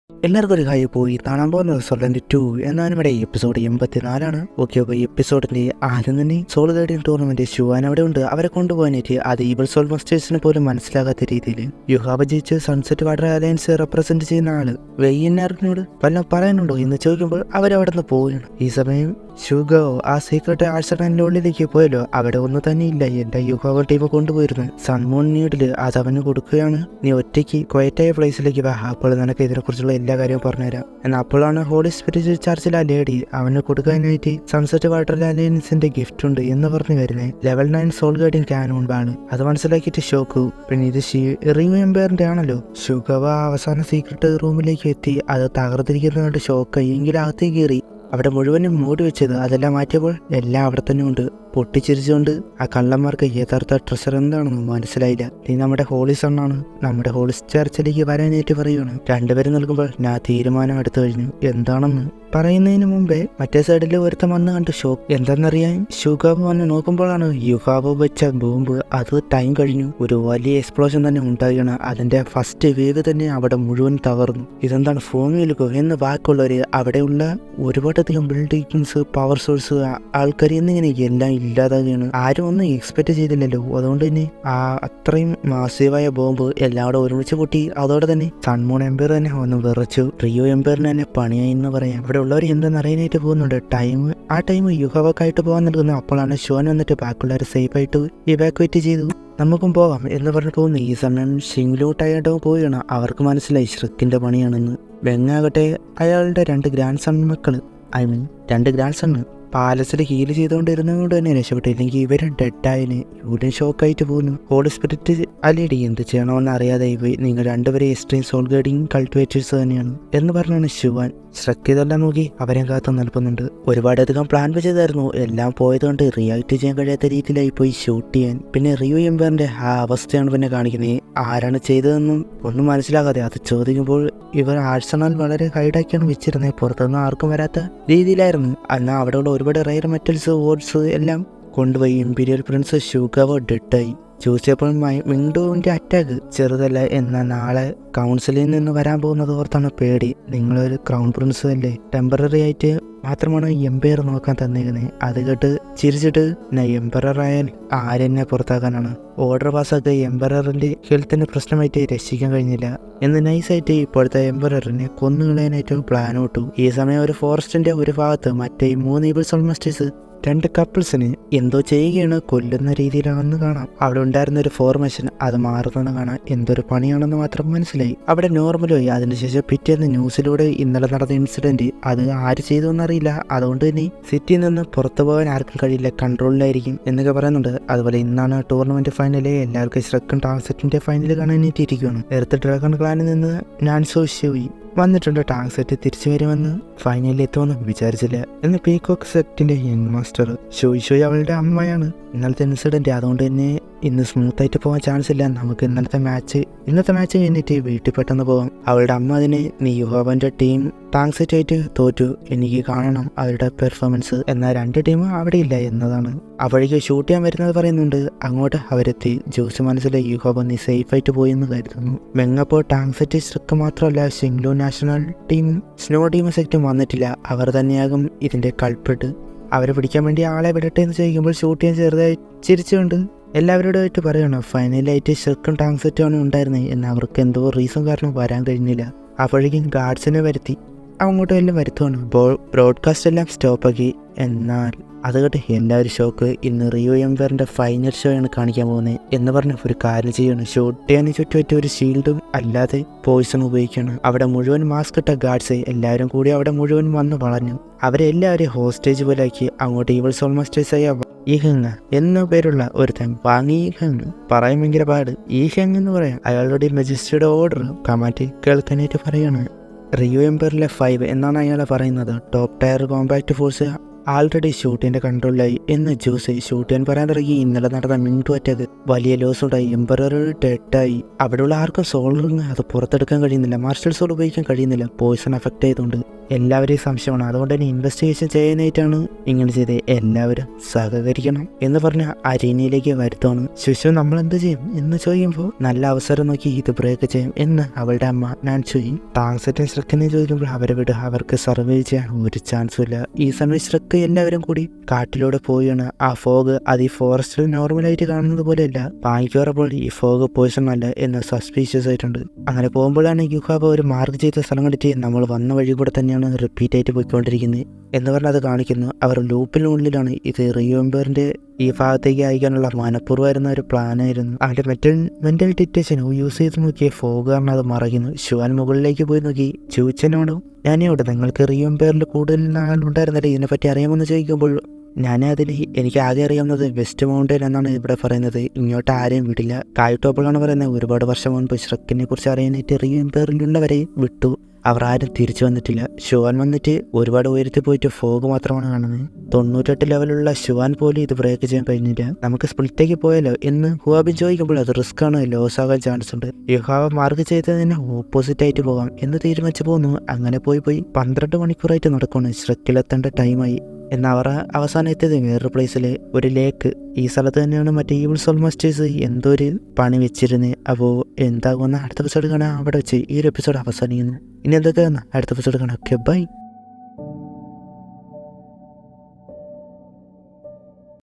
എല്ലാവർക്കും ഒരു ഹായ് പോയി കാണാൻ പോകുന്ന സോളന്റ് 2 എന്നാണ് ഇവിടെ എപ്പിസോഡ് 84 ഓക്കെ. എപ്പിസോഡിന്റെ ആദ്യം തന്നെ സോൾ ഗൈഡിംഗ് ടൂർണമെന്റ് ഷുവാൻ അവിടെ ഉണ്ട്. അവരെ കൊണ്ടുപോകാനായിട്ട് അത് ഈബിൾ സോൾ മസ്റ്റേഴ്സിന് പോലും മനസ്സിലാകാത്ത രീതിയിൽ യുഹാബ ജയിച്ച് സൺസെറ്റ് വാട്ടർ അലയൻസ് റെപ്രസെന്റ് ചെയ്യുന്ന ആള് വെയ്യനാറിനോട് വല്ലതും പറയാനുണ്ടോ എന്ന് ചോദിക്കുമ്പോൾ അവരവിടെ നിന്ന് പോവുകയാണ്. ഈ സമയം ഷുഗോ ആ സീക്രട്ട് ആഴ്സണലിന്റെ ഉള്ളിലേക്ക് പോയല്ലോ. അവിടെ ഒന്നും തന്നെ ഇല്ല. എന്റെ യുഹാബ ടീം കൊണ്ടുപോയിരുന്നു സൺമൂൺ നീഡില് അത് അവന് കൊടുക്കുകയാണ്. നീ ഒറ്റയ്ക്ക് ക്വയറ്റായ പ്ലേസിലേക്ക് വാ, അപ്പോൾ നിനക്ക് ഇതിനെക്കുറിച്ചുള്ള എല്ലാ കാര്യവും പറഞ്ഞുതരാം എന്ന്. അപ്പോഴാണ് ഹോളി സ്പിരിറ്റ് ചർച്ചിലെ ആ ലേഡി അവന് കൊടുക്കാനായിട്ട് സൺസെറ്റ് വാട്ടർ അലയൻസിന്റെ ഗിഫ്റ്റ് ഉണ്ട് എന്ന് പറഞ്ഞു വരുന്നത്. ലെവൽ 9 സോൾ ഗൈഡിംഗ് കാനോൺ ആണ്. അത് മനസ്സിലാക്കിയിട്ട് ഷോക്കു പിന്നെ ഇത് റിംഗ് എംപയറിന്റെ ആണല്ലോ. ഷുഗവ അവസാന സീക്രട്ട് റൂമിലേക്ക് എത്തി. അത് തകർത്തിരിക്കുന്നതുകൊണ്ട് ഷോക്കായി. എങ്കിലും അകത്തേക്ക് കയറി അവിടെ മുഴുവനും മൂടി വെച്ചത് അതെല്ലാം മാറ്റിയപ്പോൾ എല്ലാം അവിടെ തന്നെ ഉണ്ട്. പൊട്ടിച്ചിരിച്ചുകൊണ്ട് ആ കള്ളന്മാർക്ക് യഥാർത്ഥ ട്രഷർ എന്താണെന്ന് മനസ്സിലായില്ല. നീ നമ്മുടെ ഹോളി സണ്ണാണ്, നമ്മുടെ ഹോളി ചർച്ചിലേക്ക് വരാനായിട്ട് പറയുകയാണ്. രണ്ടുപേരും നിൽക്കുമ്പോൾ ഞാൻ തീരുമാനം എടുത്തു കഴിഞ്ഞു. എന്താണെന്ന് പറയുന്നതിന് മുമ്പേ മറ്റേ സൈഡിൽ ഒരുത്തം വന്ന് കണ്ട് ഷോക്ക്. എന്താണെന്നറിയാൻ ഷുഗാബ് വന്ന് നോക്കുമ്പോഴാണ് യുഹാബ് വെച്ച ബോംബ് അത് ടൈം കഴിഞ്ഞു. ഒരു വലിയ എക്സ്പ്ലോഷൻ തന്നെ ഉണ്ടാവുകയാണ്. അതിന്റെ ഫസ്റ്റ് വേവ് തന്നെ അവിടെ മുഴുവൻ തകർന്നു. ഇതെന്താണ് ഫോമിയിലോ എന്ന് ബാക്കിയുള്ളവര് അവിടെയുള്ള ഒരുപാടധികം ബിൽഡിങ്സ്, പവർ സോഴ്സ്, ആൾക്കാർ എന്നിങ്ങനെ എല്ലാം ഇല്ലാതാകുകയാണ്. ആരും ഒന്നും എക്സ്പെക്ട് ചെയ്തില്ലല്ലോ. അതുകൊണ്ട് തന്നെ ആ അത്രയും മാസീവായ ബോംബ് എല്ലാവരും ഒരുമിച്ച് പൊട്ടി. അതോടെ തന്നെ സൺമൂൺ എംപയർ തന്നെ ഒന്ന് വിറച്ചു. റിയോ എംപയറിന് തന്നെ പണിയായി എന്ന് പറയാം. ഇവിടെ ഉള്ളവർ എന്തെന്ന് അറിയാനായിട്ട് പോകുന്നുണ്ട്. ആ ടൈം യുഹവക്കായിട്ട് പോകാൻ നൽകുന്നത്. അപ്പോഴാണ് ഷോൻ വന്നിട്ട് ബാക്കിയുള്ളവർ സേഫ് ആയിട്ട് ഇവാക്യുവേറ്റ് ചെയ്തു. നമുക്കും പോകാം എന്ന് പറഞ്ഞു പോകുന്നു. ഈ സമയം ഷിംഗ്ലൂട്ടായിട്ടോ പോവുകയാണ്. അവർക്ക് മനസ്സിലായി ഷ്രിക്കിന്റെ പണിയാണെന്ന്. വെങ്ങാകട്ടെ അയാളുടെ 2 ഗ്രാൻഡ് സൺ മക്കള്, രണ്ട് ഗ്രാൻഡ് സണ്ണ് പാലസിൽ ഹീൽ ചെയ്തുകൊണ്ടിരുന്നതുകൊണ്ട് തന്നെ രക്ഷപ്പെട്ടു. ഇല്ലെങ്കിൽ ഇവരും ഡെഡായന്. ഇവിടെ ഷോക്കായിട്ട് പോകുന്നു. ഹോളി സ്പിരിറ്റ് അല്ലേടി എന്ത് ചെയ്യണമെന്ന് അറിയാതെ നിങ്ങൾ രണ്ടുപേരും എക്സ്ട്രീം സോൾ ഗൈഡിങ് കൾട്ടിവേറ്റേഴ്സ് തന്നെയാണ് എന്ന് പറഞ്ഞാണ് ഷുവാൻ. സ്ട്രക്ക് ഇതെല്ലാം നോക്കി അവരെ കാത്തു നിൽക്കുന്നുണ്ട്. ഒരുപാടധികം പ്ലാൻ വെച്ചതായിരുന്നു. എല്ലാം പോയതുകൊണ്ട് റിയാക്ട് ചെയ്യാൻ കഴിയാത്ത രീതിയിലായി പോയി ഷൂട്ട് ചെയ്യാൻ. പിന്നെ റിയോ എംപയറിന്റെ ആ അവസ്ഥയാണ് പിന്നെ കാണിക്കുന്നത്. ആരാണ് ചെയ്തതെന്നും ഒന്നും മനസ്സിലാകാതെ അത് ചോദിക്കുമ്പോൾ ഇവർ ആഴ്സണൽ വളരെ ഹൈഡാക്കിയാണ് വെച്ചിരുന്നത്. പുറത്തുനിന്ന് ആർക്കും വരാത്ത രീതിയിലായിരുന്നു. എന്നാൽ അവിടെയുള്ള ഒരുപാട് റയർ മെറ്റൽസ്, വോർഡ്സ് എല്ലാം കൊണ്ടുപോയി. ഇമ്പീരിയൽ പ്രിൻസ് ഷുഗവ ഡെഡായി. ചോദിച്ചപ്പോൾ മിൻഡോവിന്റെ അറ്റാക്ക് ചെറുതല്ല എന്ന നാളെ കൗൺസിലിൽ നിന്ന് വരാൻ പോകുന്നത് ഓർത്താണ് പേടി. നിങ്ങളൊരു ക്രൗൺ പ്രിൻസ് അല്ലേ, ടെമ്പററി ആയിട്ട് മാത്രമാണ് എംപയർ നോക്കാൻ തന്നേക്കുന്നത്. അത് കേട്ട് ചിരിച്ചിട്ട് എംപയർ ആയാൽ ആരെന്നെ പുറത്താക്കാനാണ്. ഓർഡർ പാസ്സാക്കി എംപയറിന്റെ ഹെൽത്തിന് പ്രശ്നമായിട്ട് രക്ഷിക്കാൻ കഴിഞ്ഞില്ല എന്ന് നൈസായിട്ട് ഇപ്പോഴത്തെ എംപയറിനെ കൊന്നുകളയാനായിട്ട് പ്ലാൻ ഇട്ടു. ഈ സമയം ഒരു ഫോറസ്റ്റിന്റെ ഒരു ഭാഗത്ത് മറ്റേ 3 ഈബിൾ സോൾ മസ്റ്റേഴ്സ് 2 കപ്പിൾസിന് എന്തോ ചെയ്യുകയാണ്. കൊല്ലുന്ന രീതിയിലാണെന്ന് കാണാം. അവിടെ ഉണ്ടായിരുന്ന ഒരു ഫോർമേഷൻ അത് മാറുന്നെന്ന് കാണാം. എന്തൊരു പണിയാണെന്ന് മാത്രം മനസ്സിലായി. അവിടെ നോർമലായി. അതിനുശേഷം പിറ്റേന്ന് ന്യൂസിലൂടെ ഇന്നലെ നടന്ന ഇൻസിഡന്റ് അത് ആര് ചെയ്തു എന്നറിയില്ല. അതുകൊണ്ട് തന്നെ സിറ്റിയിൽ നിന്ന് പുറത്തു പോകാൻ ആർക്കും കഴിയില്ല, കൺട്രോളിലായിരിക്കും എന്നൊക്കെ പറയുന്നുണ്ട്. അതുപോലെ ഇന്നാണ് ടൂർണമെന്റ് ഫൈനല്. എല്ലാവർക്കും ഷ്രക്കും ടാങ്സെറ്റിന്റെ ഫൈനൽ കാണാനായിട്ടിരിക്കുകയാണ്. എർത്ത് ഡ്രാഗൺ ക്ലാനിൽ നിന്ന് നാൻസോ ഷോയി വന്നിട്ടുണ്ട്. ടാങ്ക് സെറ്റ് തിരിച്ചു വരുമെന്ന് ഫൈനലിൽ എത്തുമെന്ന് വിചാരിച്ചില്ല എന്ന് പീകോക്ക് സെറ്റിന്റെ യങ് മാസ്റ്റർ. ഷോയ് അവളുടെ അമ്മയാണ്. ഇന്നലത്തെ ഇൻസിഡന്റ് അതുകൊണ്ട് തന്നെ ഇന്ന് സ്മൂത്ത് ആയിട്ട് പോകാൻ ചാൻസ് ഇല്ല. നമുക്ക് ഇന്നത്തെ മാച്ച് കഴിഞ്ഞിട്ട് വീട്ടിൽ പെട്ടെന്ന് പോകാം. അവളുടെ അമ്മ അതിന് നീ യുഹാബന്റെ ടീം ടാങ്ക് സെറ്റ് ആയിട്ട് തോറ്റു, എനിക്ക് കാണണം അവരുടെ പെർഫോമൻസ്. എന്നാൽ 2 ടീമും അവിടെ ഇല്ല എന്നതാണ്. അപ്പോഴേക്ക് ഷൂട്ട് ചെയ്യാൻ വരുന്നത് പറയുന്നുണ്ട്. അങ്ങോട്ട് അവരെത്തി. ജോസ് മനസ്സിലായി യുഹാബ നീ സേഫ് ആയിട്ട് പോയെന്ന് കരുതുന്നു. മെങ്ങപ്പോ ടാങ്ക് സെറ്റ് സ്ട്രിക്ക് മാത്രമല്ല ഷിംഗ്ലു നാഷണൽ ടീം, സ്നോ ടീം സെറ്റും വന്നിട്ടില്ല. അവർ തന്നെയാകും ഇതിന്റെ കൾപ്രിട്ട്. അവരെ പിടിക്കാൻ വേണ്ടി ആളെ വിടട്ടെ എന്ന് ചോദിക്കുമ്പോൾ ഷൂട്ട് ചെയ്യാൻ ചെറുതായി ചിരിച്ചുകൊണ്ട് എല്ലാവരോടായിട്ട് പറയണം. ഫൈനലായിട്ട് ഷെർക്കും ടാങ്ക് സെറ്റുമാണ് ഉണ്ടായിരുന്നത്. എന്നാൽ അവർക്ക് എന്തോ റീസൺ കാരണം വരാൻ കഴിഞ്ഞില്ല. അപ്പോഴേക്കും ഗാർഡ്സിനെ വരുത്തി അങ്ങോട്ടും എല്ലാം വരുത്തുവാണ്. ബ്രോഡ്കാസ്റ്റ് എല്ലാം സ്റ്റോപ്പാക്കി. എന്നാൽ അത് കേട്ട് എല്ലാവരും ഷോക്ക്. ഇന്ന് റിയോ എംപയറിന്റെ ഫൈനൽ ഷോ ആണ് കാണിക്കാൻ പോകുന്നത് എന്ന് പറഞ്ഞ് ഒരു കാര്യം ചെയ്യണം. ഷൂട്ട് ചെയ്യാൻ ചുറ്റുപറ്റ ഒരു ഷീൽഡും അല്ലാതെ പോയിസൺ ഉപയോഗിക്കുകയാണ്. അവിടെ മുഴുവൻ മാസ്ക് ഇട്ട ഗാർഡ്സ് എല്ലാവരും കൂടി അവിടെ മുഴുവൻ വന്ന് വളഞ്ഞു. അവരെല്ലാവരും ഹോസ്റ്റേജ് പോലാക്കി. അങ്ങോട്ട് ഈവിൾ സോൾ മസ്റ്റേഴ്സായ ഈഹങ് എന്ന പേരുള്ള ഒരുത്തൻ വാങ്ങി. ഈഹങ് പറയാൻ ഭയങ്കര പാട്. ഈഹങ് എന്ന് പറയാം. അയാളുടെ മജിസ്ട്രിയുടെ ഓർഡർ കമാൻഡ് കേൾക്കാനായിട്ട് പറയാണ്. റിയോ എംപയറിലെ 5 എന്നാണ് അയാൾ പറയുന്നത്. Top tier compact force already ഷൂട്ടിന്റെ കൺട്രോളിലായി എന്ന് ജ്യൂസ് ഷൂട്ട് ചെയ്യാൻ പറയാൻ തുടങ്ങി. ഇന്നലെ നടന്ന മിൻഡു അറ്റാക്ക് വലിയ ലോസ് ഉണ്ടായി. എംപയർ ഡെഡായി. അവിടെയുള്ള ആർക്കും സോൾ റിങ് അത് പുറത്തെടുക്കാൻ കഴിയുന്നില്ല. മാർഷൽ സോൾ ഉപയോഗിക്കാൻ കഴിയുന്നില്ല. പോയിസൺ എഫക്ട് ചെയ്തുകൊണ്ട് എല്ലാവരെയും സംശയമാണ്. അതുകൊണ്ട് തന്നെ ഇൻവെസ്റ്റിഗേഷൻ ചെയ്യാനായിട്ടാണ് ഇങ്ങനെ ചെയ്തത്. എല്ലാവരും സഹകരിക്കണം എന്ന് പറഞ്ഞ അരീനയിലേക്ക് വരുത്താണ്. ശിശു നമ്മൾ എന്ത് ചെയ്യും എന്ന് ചോദിക്കുമ്പോൾ നല്ല അവസരം നോക്കി ഇത് ബ്രേക്ക് ചെയ്യും എന്ന് അവളുടെ അമ്മ നാൻസുയി ടാങ്സെറ്റും ശ്രക്കിനെ ചോദിക്കുമ്പോൾ അവരെ വിട്, അവർക്ക് സർവൈവ് ചെയ്യാൻ ഒരു ചാൻസും ഇല്ല. ഈ സമയം ശ്രക്ക് എല്ലാവരും കൂടി കാട്ടിലൂടെ പോവുകയാണ്. ആ ഫോഗ് അത് ഈ ഫോറസ്റ്റിൽ നോർമലായിട്ട് കാണുന്നത് പോലെയല്ല. വാങ്ങിക്കോറപ്പോൾ ഈ ഫോഗ് പോയിസൺ അല്ല എന്ന് സസ്പീഷ്യസ് ആയിട്ടുണ്ട്. അങ്ങനെ പോകുമ്പോഴാണ് യുഹാബ ഒരു മാർക്ക് ചെയ്ത സ്ഥലം കണ്ടിട്ട് നമ്മൾ വന്ന വഴി കൂടെ തന്നെയാണ് റിപ്പീറ്റ് ആയിട്ട് പോയിക്കൊണ്ടിരിക്കുന്നത് എന്ന് പറഞ്ഞ് അത് കാണിക്കുന്നു. അവർ ലൂപ്പിനുള്ളിലാണ്. ഇത് റിയോംബറിന്റെ ഈ ഭാഗത്തേക്ക് അയക്കാനുള്ള മനഃപൂർവ്വമായിരുന്ന ഒരു പ്ലാനായിരുന്നു. അവന്റെ മെന്റൽ ഡിറ്റേഷൻ യൂസ് ചെയ്ത് നോക്കിയ ഫോഗ് കാരണം അത് മറയ്ക്കുന്നു. ശിവാൻ മുകളിലേക്ക് പോയി നോക്കി ചോദിച്ചതിനോടും ഞാനിവിടെ നിങ്ങൾക്ക് റിയോംബറിൽ കൂടുതൽ ആളുണ്ടായിരുന്നല്ലേ ഇതിനെപ്പറ്റി അറിയാമെന്ന് ചോദിക്കുമ്പോൾ എനിക്ക് ആദ്യം അറിയാവുന്നത് വെസ്റ്റ് മൗണ്ടൻ എന്നാണ് ഇവിടെ പറയുന്നത്. ഇങ്ങോട്ട് ആരെയും വിടില്ല. കായ്ടോപ്പിളാണ് പറയുന്നത്. ഒരുപാട് വർഷം മുൻപ് ഷ്രക്കിനെ കുറിച്ച് അറിയാനായിട്ട് റിയോംബറിലുള്ളവരെ വിട്ടു. അവർ ആരും തിരിച്ചു വന്നിട്ടില്ല. ഷുവാൻ വന്നിട്ട് ഒരുപാട് ഉയരത്തിൽ പോയിട്ട് ഫോഗ് മാത്രമാണ് കാണുന്നത്. 98 ലെവലുള്ള ഷുവാൻ പോലും ഇത് ബ്രേക്ക് ചെയ്യാൻ കഴിഞ്ഞില്ല. നമുക്ക് സ്പ്ലിറ്റേക്ക് പോയാലോ എന്ന് ഹുവാബിൻ ചോദിക്കുമ്പോൾ അത് റിസ്ക് ആണ്, ലോസ് ആകാൻ ചാൻസ് ഉണ്ട്. യുഹാബ മാർക്ക് ചെയ്തതിന് ഓപ്പോസിറ്റ് ആയിട്ട് പോകാം എന്ന് തീരുമാനിച്ചു പോകുന്നു. അങ്ങനെ പോയി 12 മണിക്കൂറായിട്ട് നടക്കുകയാണ്. ഷ്രക്കിലെത്തേണ്ട ടൈമായി. എന്നാൽ അവർ അവസാനം എത്തിയത് വേറൊരു പ്ലേസിൽ ഒരു ലേക്ക്. ഈ സ്ഥലത്ത് തന്നെയാണ് മറ്റേ ഈവിൾ സോൾ മാസ്റ്റേഴ്സ് എന്തോ ഒരു പണി വെച്ചിരുന്നത്. അപ്പോൾ എന്താകുമെന്ന് അടുത്ത എപ്പിസോഡ് കാണാം. അവിടെ വെച്ച് ഈ ഒരു എപ്പിസോഡ് അവസാനിക്കുന്നു. ഇനി എന്തൊക്കെയാണ് അടുത്ത എപ്പിസോഡ് കാണാം. Okay, by.